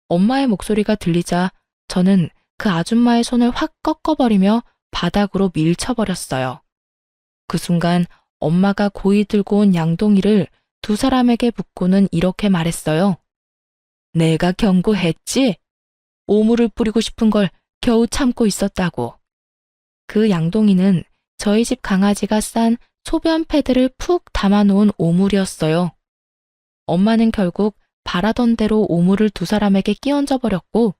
엄마의 목소리가 들리자 저는 그 아줌마의 손을 확 꺾어버리며 바닥으로 밀쳐버렸어요. 그 순간 엄마가 고이 들고 온 양동이를 두 사람에게 붓고는 이렇게 말했어요. 내가 경고했지? 오물을 뿌리고 싶은 걸 겨우 참고 있었다고. 그 양동이는 저희 집 강아지가 싼 소변 패드를 푹 담아놓은 오물이었어요. 엄마는 결국 바라던 대로 오물을 두 사람에게 끼얹어 버렸고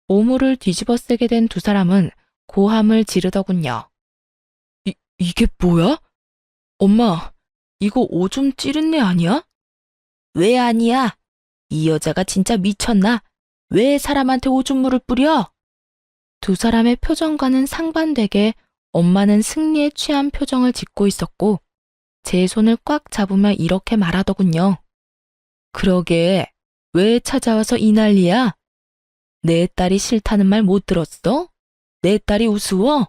오물을 뒤집어 쓰게 된 두 사람은 고함을 지르더군요. 이게 뭐야? 엄마, 이거 오줌 찌른 내 아니야? 왜 아니야? 이 여자가 진짜 미쳤나? 왜 사람한테 오줌물을 뿌려? 두 사람의 표정과는 상반되게 엄마는 승리에 취한 표정을 짓고 있었고 제 손을 꽉 잡으며 이렇게 말하더군요. 그러게, 왜 찾아와서 이 난리야? 내 딸이 싫다는 말 못 들었어? 내 딸이 우스워?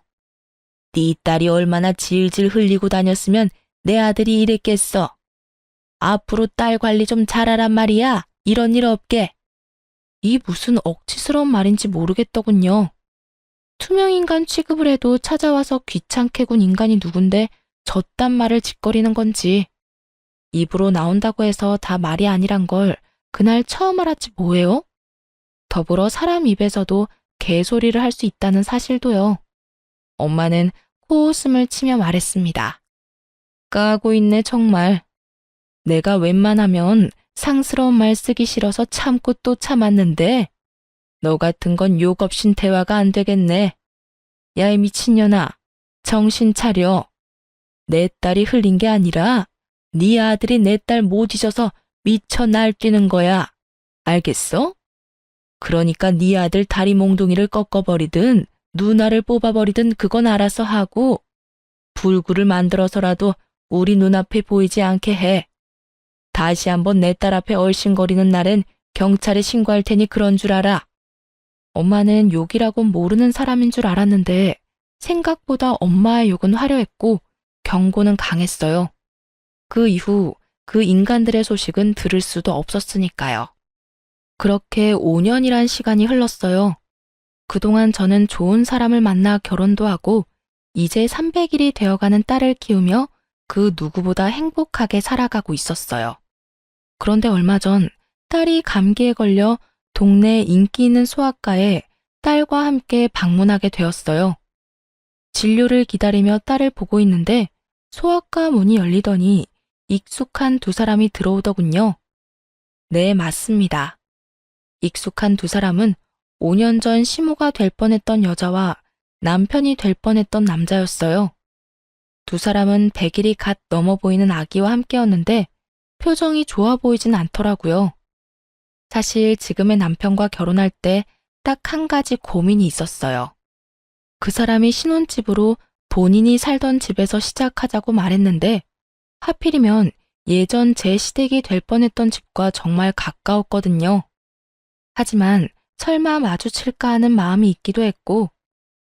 네 딸이 얼마나 질질 흘리고 다녔으면 내 아들이 이랬겠어. 앞으로 딸 관리 좀 잘하란 말이야. 이런 일 없게. 이 무슨 억지스러운 말인지 모르겠더군요. 투명인간 취급을 해도 찾아와서 귀찮게 군 인간이 누군데 저딴 말을 짓거리는 건지. 입으로 나온다고 해서 다 말이 아니란 걸 그날 처음 알았지 뭐예요? 더불어 사람 입에서도 개소리를 할 수 있다는 사실도요. 엄마는 코웃음을 치며 말했습니다. 까고 있네 정말. 내가 웬만하면 상스러운 말 쓰기 싫어서 참고 또 참았는데 너 같은 건 욕 없인 대화가 안 되겠네. 야, 이 미친년아, 정신 차려. 내 딸이 흘린 게 아니라 네 아들이 내 딸 못 잊어서 미쳐 날뛰는 거야. 알겠어? 그러니까 네 아들 다리 몽둥이를 꺾어버리든 누나를 뽑아버리든 그건 알아서 하고 불구를 만들어서라도 우리 눈앞에 보이지 않게 해. 다시 한번 내 딸 앞에 얼씬거리는 날엔 경찰에 신고할 테니 그런 줄 알아. 엄마는 욕이라고 모르는 사람인 줄 알았는데 생각보다 엄마의 욕은 화려했고 경고는 강했어요. 그 이후 그 인간들의 소식은 들을 수도 없었으니까요. 그렇게 5년이란 시간이 흘렀어요. 그동안 저는 좋은 사람을 만나 결혼도 하고 이제 300일이 되어가는 딸을 키우며 그 누구보다 행복하게 살아가고 있었어요. 그런데 얼마 전 딸이 감기에 걸려 동네 인기 있는 소아과에 딸과 함께 방문하게 되었어요. 진료를 기다리며 딸을 보고 있는데 소아과 문이 열리더니 익숙한 두 사람이 들어오더군요. 네, 맞습니다. 익숙한 두 사람은 5년 전 시모가 될 뻔했던 여자와 남편이 될 뻔했던 남자였어요. 두 사람은 100일이 갓 넘어 보이는 아기와 함께였는데 표정이 좋아 보이진 않더라고요. 사실 지금의 남편과 결혼할 때 딱 한 가지 고민이 있었어요. 그 사람이 신혼집으로 본인이 살던 집에서 시작하자고 말했는데 하필이면 예전 제 시댁이 될 뻔했던 집과 정말 가까웠거든요. 하지만 설마 마주칠까 하는 마음이 있기도 했고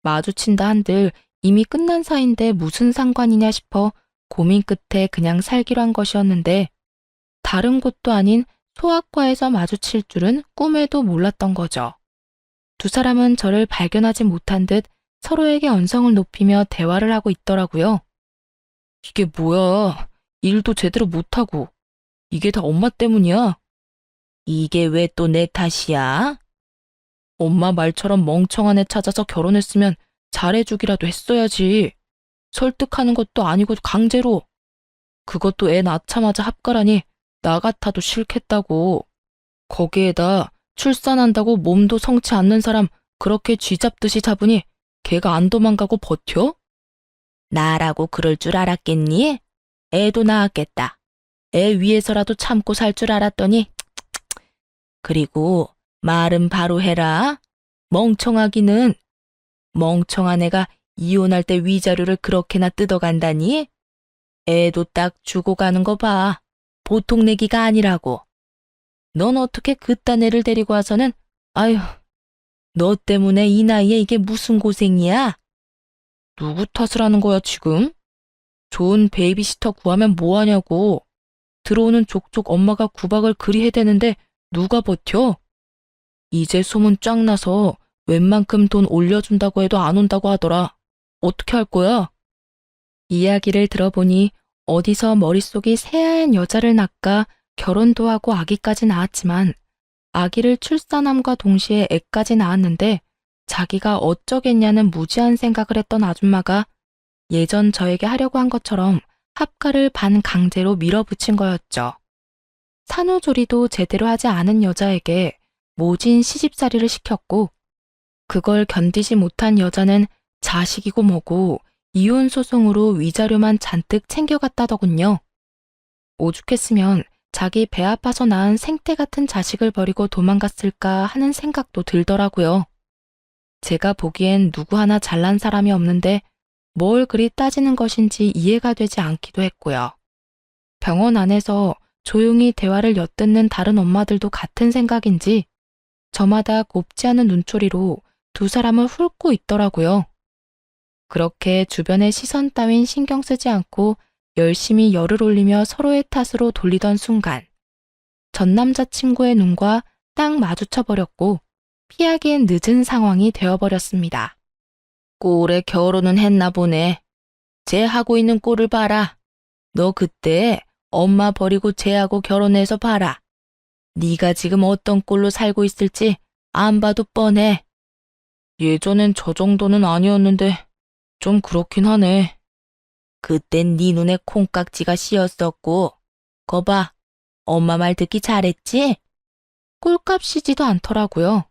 마주친다 한들 이미 끝난 사이인데 무슨 상관이냐 싶어 고민 끝에 그냥 살기로 한 것이었는데 다른 곳도 아닌 소아과에서 마주칠 줄은 꿈에도 몰랐던 거죠. 두 사람은 저를 발견하지 못한 듯 서로에게 언성을 높이며 대화를 하고 있더라고요. 이게 뭐야? 일도 제대로 못하고. 이게 다 엄마 때문이야. 이게 왜 또 내 탓이야? 엄마 말처럼 멍청한 애 찾아서 결혼했으면 잘해주기라도 했어야지. 설득하는 것도 아니고 강제로. 그것도 애 낳자마자 합가라니 나 같아도 싫겠다고. 거기에다 출산한다고 몸도 성치 않는 사람 그렇게 쥐잡듯이 잡으니 걔가 안 도망가고 버텨? 나라고 그럴 줄 알았겠니? 애도 낳았겠다. 애 위해서라도 참고 살 줄 알았더니 그리고 말은 바로 해라. 멍청하기는. 멍청한 애가 이혼할 때 위자료를 그렇게나 뜯어간다니? 애도 딱 주고 가는 거 봐. 보통 내기가 아니라고. 넌 어떻게 그딴 애를 데리고 와서는 아휴, 너 때문에 이 나이에 이게 무슨 고생이야? 누구 탓을 하는 거야 지금? 좋은 베이비시터 구하면 뭐하냐고. 들어오는 족족 엄마가 구박을 그리 해대는데 누가 버텨? 이제 소문 쫙 나서 웬만큼 돈 올려준다고 해도 안 온다고 하더라. 어떻게 할 거야? 이야기를 들어보니 어디서 머릿속이 새하얀 여자를 낳까 결혼도 하고 아기까지 낳았지만 아기를 출산함과 동시에 애까지 낳았는데 자기가 어쩌겠냐는 무지한 생각을 했던 아줌마가 예전 저에게 하려고 한 것처럼 합가를 반강제로 밀어붙인 거였죠. 산후조리도 제대로 하지 않은 여자에게 모진 시집살이를 시켰고 그걸 견디지 못한 여자는 자식이고 뭐고 이혼 소송으로 위자료만 잔뜩 챙겨갔다더군요. 오죽했으면 자기 배 아파서 낳은 생태 같은 자식을 버리고 도망갔을까 하는 생각도 들더라고요. 제가 보기엔 누구 하나 잘난 사람이 없는데 뭘 그리 따지는 것인지 이해가 되지 않기도 했고요. 병원 안에서 조용히 대화를 엿듣는 다른 엄마들도 같은 생각인지 저마다 곱지 않은 눈초리로 두 사람을 훑고 있더라고요. 그렇게 주변의 시선 따윈 신경 쓰지 않고 열심히 열을 올리며 서로의 탓으로 돌리던 순간 전 남자친구의 눈과 딱 마주쳐버렸고 피하기엔 늦은 상황이 되어버렸습니다. 꼴에 결혼은 했나 보네. 쟤 하고 있는 꼴을 봐라. 너 그때 엄마 버리고 쟤하고 결혼해서 봐라. 네가 지금 어떤 꼴로 살고 있을지 안 봐도 뻔해. 예전엔 저 정도는 아니었는데 좀 그렇긴 하네. 그땐 네 눈에 콩깍지가 씌었었고 거봐, 엄마 말 듣기 잘했지? 꼴값이지도 않더라고요.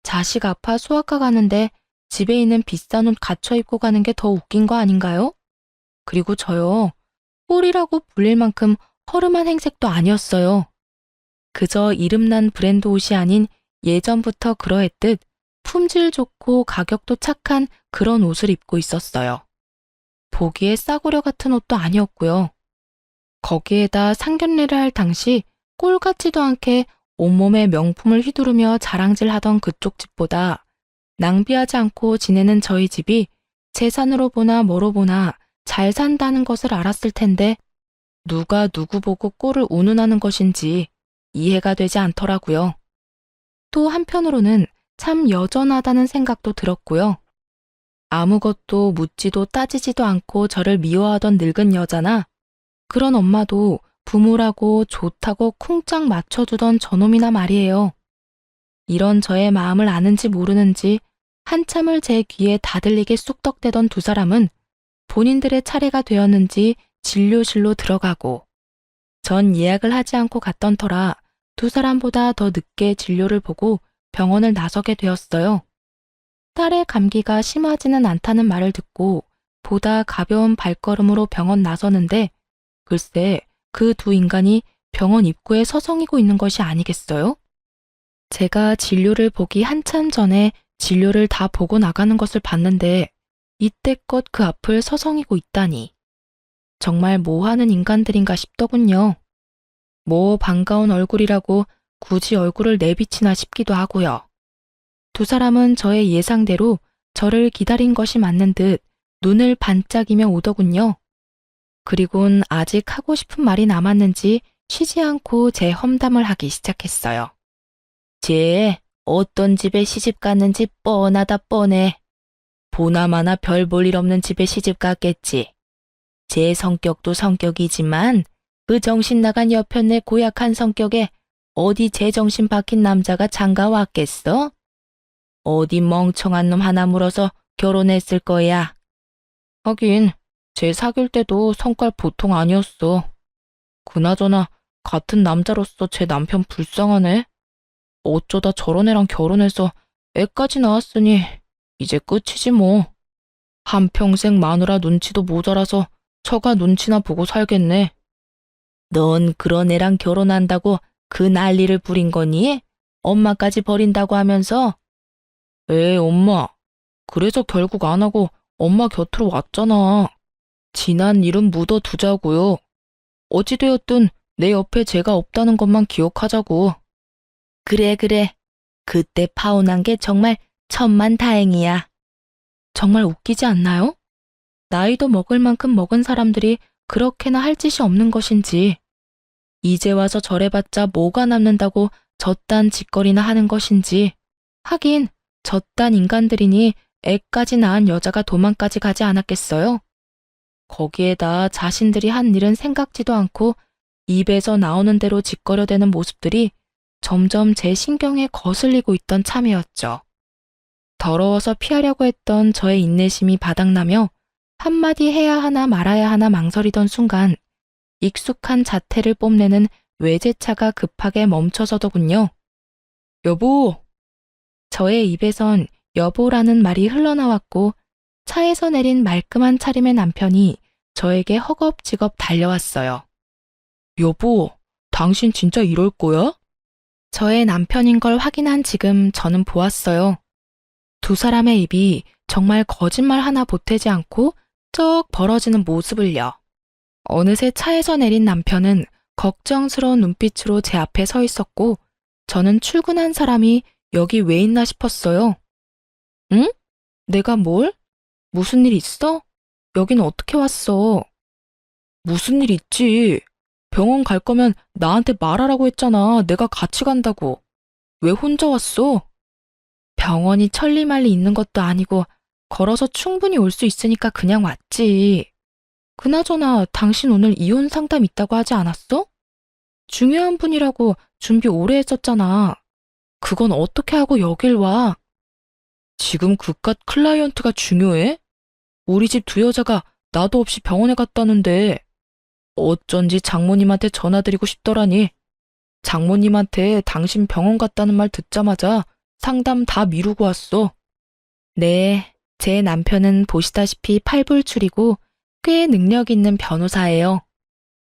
자식 아파 소아과 가는데 집에 있는 비싼 옷 갖춰 입고 가는 게 더 웃긴 거 아닌가요? 그리고 저요, 꼴이라고 불릴 만큼 허름한 행색도 아니었어요. 그저 이름난 브랜드 옷이 아닌 예전부터 그러했듯 품질 좋고 가격도 착한 그런 옷을 입고 있었어요. 보기에 싸구려 같은 옷도 아니었고요. 거기에다 상견례를 할 당시 꼴 같지도 않게 온몸에 명품을 휘두르며 자랑질하던 그쪽 집보다 낭비하지 않고 지내는 저희 집이 재산으로 보나 뭐로 보나 잘 산다는 것을 알았을 텐데 누가 누구 보고 꼴을 운운하는 것인지 이해가 되지 않더라고요. 또 한편으로는 참 여전하다는 생각도 들었고요. 아무것도 묻지도 따지지도 않고 저를 미워하던 늙은 여자나 그런 엄마도 부모라고 좋다고 쿵짝 맞춰주던 저놈이나 말이에요. 이런 저의 마음을 아는지 모르는지 한참을 제 귀에 다들리게 쑥덕대던 두 사람은 본인들의 차례가 되었는지 진료실로 들어가고 전 예약을 하지 않고 갔던 터라 두 사람보다 더 늦게 진료를 보고 병원을 나서게 되었어요. 딸의 감기가 심하지는 않다는 말을 듣고 보다 가벼운 발걸음으로 병원 나서는데 글쎄 그 두 인간이 병원 입구에 서성이고 있는 것이 아니겠어요? 제가 진료를 보기 한참 전에 진료를 다 보고 나가는 것을 봤는데 이때껏 그 앞을 서성이고 있다니. 정말 뭐 하는 인간들인가 싶더군요. 뭐 반가운 얼굴이라고 굳이 얼굴을 내비치나 싶기도 하고요. 두 사람은 저의 예상대로 저를 기다린 것이 맞는 듯 눈을 반짝이며 오더군요. 그리곤 아직 하고 싶은 말이 남았는지 쉬지 않고 제 험담을 하기 시작했어요. 쟤 어떤 집에 시집 갔는지 뻔하다 뻔해. 보나마나 별 볼 일 없는 집에 시집 갔겠지. 제 성격도 성격이지만 그 정신 나간 여편네 고약한 성격에 어디 제정신 박힌 남자가 장가 왔겠어? 어디 멍청한 놈 하나 물어서 결혼했을 거야. 하긴 제 사귈 때도 성깔 보통 아니었어. 그나저나 같은 남자로서 제 남편 불쌍하네. 어쩌다 저런 애랑 결혼해서 애까지 낳았으니 이제 끝이지 뭐. 한평생 마누라 눈치도 모자라서 처가 눈치나 보고 살겠네. 넌 그런 애랑 결혼한다고 그 난리를 부린 거니? 엄마까지 버린다고 하면서? 에이 엄마, 그래서 결국 안 하고 엄마 곁으로 왔잖아. 지난 일은 묻어두자고요. 어찌되었든 내 옆에 제가 없다는 것만 기억하자고. 그래. 그때 파혼한 게 정말 천만다행이야. 정말 웃기지 않나요? 나이도 먹을 만큼 먹은 사람들이 그렇게나 할 짓이 없는 것인지, 이제 와서 저래봤자 뭐가 남는다고 저딴 짓거리나 하는 것인지, 하긴 저딴 인간들이니 애까지 낳은 여자가 도망까지 가지 않았겠어요? 거기에다 자신들이 한 일은 생각지도 않고 입에서 나오는 대로 짓거려대는 모습들이 점점 제 신경에 거슬리고 있던 참이었죠. 더러워서 피하려고 했던 저의 인내심이 바닥나며 한마디 해야 하나 말아야 하나 망설이던 순간 익숙한 자태를 뽐내는 외제차가 급하게 멈춰서더군요. 여보! 저의 입에선 여보라는 말이 흘러나왔고 차에서 내린 말끔한 차림의 남편이 저에게 허겁지겁 달려왔어요. 여보, 당신 진짜 이럴 거야? 저의 남편인 걸 확인한 지금 저는 보았어요. 두 사람의 입이 정말 거짓말 하나 보태지 않고 쩍 벌어지는 모습을요. 어느새 차에서 내린 남편은 걱정스러운 눈빛으로 제 앞에 서 있었고 저는 출근한 사람이 여기 왜 있나 싶었어요. 응? 내가 뭘? 무슨 일 있어? 여긴 어떻게 왔어? 무슨 일 있지? 병원 갈 거면 나한테 말하라고 했잖아. 내가 같이 간다고. 왜 혼자 왔어? 병원이 천리말리 있는 것도 아니고 걸어서 충분히 올 수 있으니까 그냥 왔지. 그나저나 당신 오늘 이혼 상담 있다고 하지 않았어? 중요한 분이라고 준비 오래 했었잖아. 그건 어떻게 하고 여길 와? 지금 그깟 클라이언트가 중요해? 우리 집 두 여자가 나도 없이 병원에 갔다는데 어쩐지 장모님한테 전화드리고 싶더라니. 장모님한테 당신 병원 갔다는 말 듣자마자 상담 다 미루고 왔어. 네, 제 남편은 보시다시피 팔불출이고 꽤 능력 있는 변호사예요.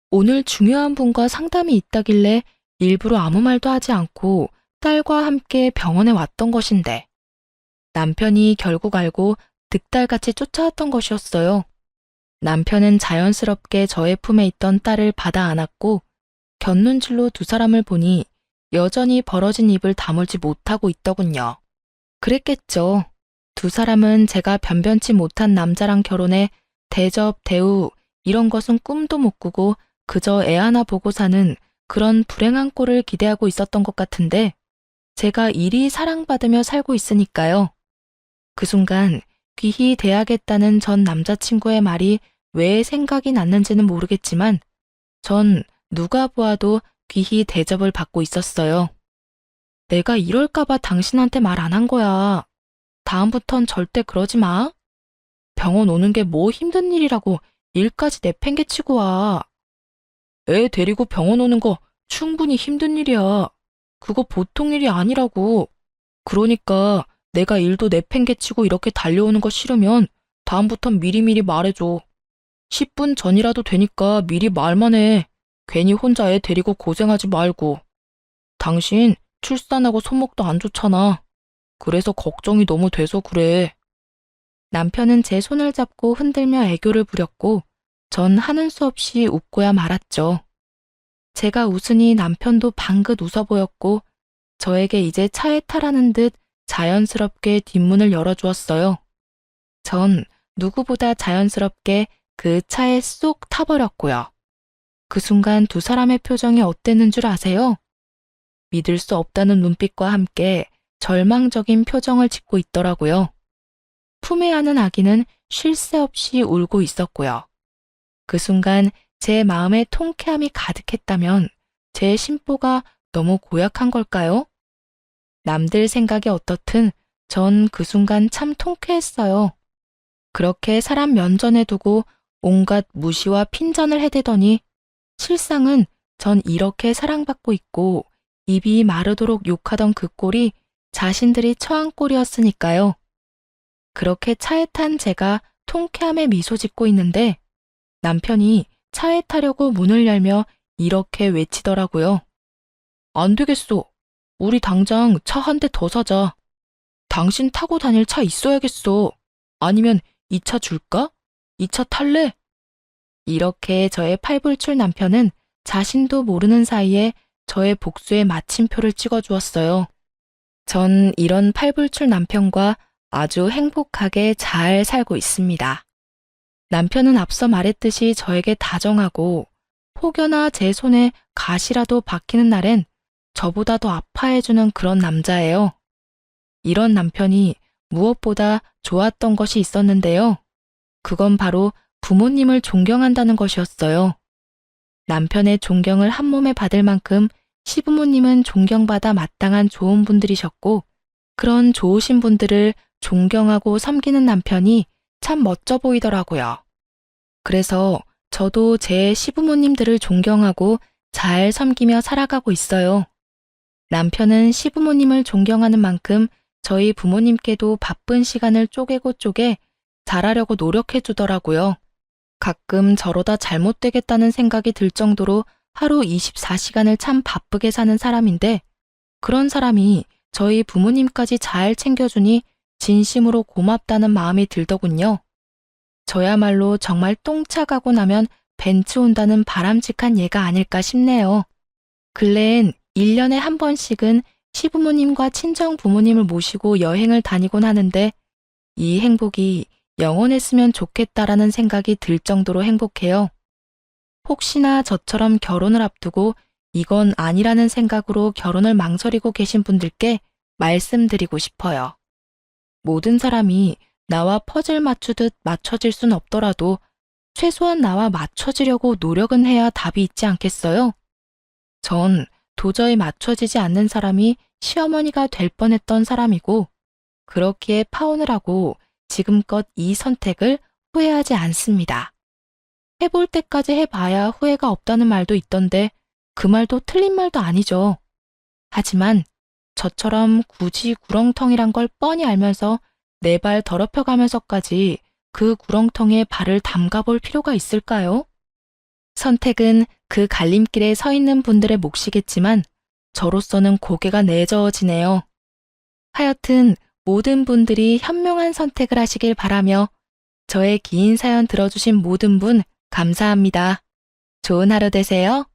오늘 중요한 분과 상담이 있다길래 일부러 아무 말도 하지 않고 딸과 함께 병원에 왔던 것인데 남편이 결국 알고 득달같이 쫓아왔던 것이었어요. 남편은 자연스럽게 저의 품에 있던 딸을 받아 안았고 곁눈질로 두 사람을 보니 여전히 벌어진 입을 다물지 못하고 있더군요. 그랬겠죠. 두 사람은 제가 변변치 못한 남자랑 결혼해 대접, 대우 이런 것은 꿈도 못 꾸고 그저 애 하나 보고 사는 그런 불행한 꼴을 기대하고 있었던 것 같은데 제가 이리 사랑받으며 살고 있으니까요. 그 순간 귀히 대하겠다는 전 남자친구의 말이 왜 생각이 났는지는 모르겠지만 전 누가 보아도 귀히 대접을 받고 있었어요. 내가 이럴까봐 당신한테 말 안 한 거야. 다음부턴 절대 그러지 마. 병원 오는 게 뭐 힘든 일이라고 일까지 내팽개치고 와. 애 데리고 병원 오는 거 충분히 힘든 일이야. 그거 보통 일이 아니라고. 그러니까 내가 일도 내팽개치고 이렇게 달려오는 거 싫으면 다음부턴 미리미리 말해줘. 10분 전이라도 되니까 미리 말만 해. 괜히 혼자 애 데리고 고생하지 말고. 당신 출산하고 손목도 안 좋잖아. 그래서 걱정이 너무 돼서 그래. 남편은 제 손을 잡고 흔들며 애교를 부렸고 전 하는 수 없이 웃고야 말았죠. 제가 웃으니 남편도 방긋 웃어 보였고 저에게 이제 차에 타라는 듯 자연스럽게 뒷문을 열어주었어요. 전 누구보다 자연스럽게 그 차에 쏙 타버렸고요. 그 순간 두 사람의 표정이 어땠는 줄 아세요? 믿을 수 없다는 눈빛과 함께 절망적인 표정을 짓고 있더라고요. 품에 안은 아기는 쉴 새 없이 울고 있었고요. 그 순간 제 마음에 통쾌함이 가득했다면 제 심보가 너무 고약한 걸까요? 남들 생각이 어떻든 전 그 순간 참 통쾌했어요. 그렇게 사람 면전에 두고 온갖 무시와 핀잔을 해대더니 실상은 전 이렇게 사랑받고 있고 입이 마르도록 욕하던 그 꼴이 자신들이 처한 꼴이었으니까요. 그렇게 차에 탄 제가 통쾌함에 미소 짓고 있는데 남편이 차에 타려고 문을 열며 이렇게 외치더라고요. 안 되겠어. 우리 당장 차 한 대 더 사자. 당신 타고 다닐 차 있어야겠어. 아니면 이 차 줄까? 이 차 탈래? 이렇게 저의 팔불출 남편은 자신도 모르는 사이에 저의 복수의 마침표를 찍어주었어요. 전 이런 팔불출 남편과 아주 행복하게 잘 살고 있습니다. 남편은 앞서 말했듯이 저에게 다정하고 혹여나 제 손에 가시라도 박히는 날엔 저보다 더 아파해주는 그런 남자예요. 이런 남편이 무엇보다 좋았던 것이 있었는데요. 그건 바로 부모님을 존경한다는 것이었어요. 남편의 존경을 한 몸에 받을 만큼 시부모님은 존경받아 마땅한 좋은 분들이셨고 그런 좋으신 분들을 존경하고 섬기는 남편이 참 멋져 보이더라고요. 그래서 저도 제 시부모님들을 존경하고 잘 섬기며 살아가고 있어요. 남편은 시부모님을 존경하는 만큼 저희 부모님께도 바쁜 시간을 쪼개고 쪼개 잘하려고 노력해 주더라고요. 가끔 저러다 잘못되겠다는 생각이 들 정도로 하루 24시간을 참 바쁘게 사는 사람인데 그런 사람이 저희 부모님까지 잘 챙겨주니 진심으로 고맙다는 마음이 들더군요. 저야말로 정말 똥차 가고 나면 벤츠 온다는 바람직한 예가 아닐까 싶네요. 근래엔 1년에 한 번씩은 시부모님과 친정 부모님을 모시고 여행을 다니곤 하는데 이 행복이 영원했으면 좋겠다라는 생각이 들 정도로 행복해요. 혹시나 저처럼 결혼을 앞두고 이건 아니라는 생각으로 결혼을 망설이고 계신 분들께 말씀드리고 싶어요. 모든 사람이 나와 퍼즐 맞추듯 맞춰질 순 없더라도 최소한 나와 맞춰지려고 노력은 해야 답이 있지 않겠어요? 전 도저히 맞춰지지 않는 사람이 시어머니가 될 뻔했던 사람이고 그렇기에 파혼을 하고 지금껏 이 선택을 후회하지 않습니다. 해볼 때까지 해봐야 후회가 없다는 말도 있던데 그 말도 틀린 말도 아니죠. 하지만 저처럼 굳이 구렁텅이란 걸 뻔히 알면서 내 발 더럽혀가면서까지 그 구렁텅이에 발을 담가볼 필요가 있을까요? 선택은 그 갈림길에 서 있는 분들의 몫이겠지만 저로서는 고개가 내저어지네요. 하여튼 모든 분들이 현명한 선택을 하시길 바라며 저의 긴 사연 들어주신 모든 분 감사합니다. 좋은 하루 되세요.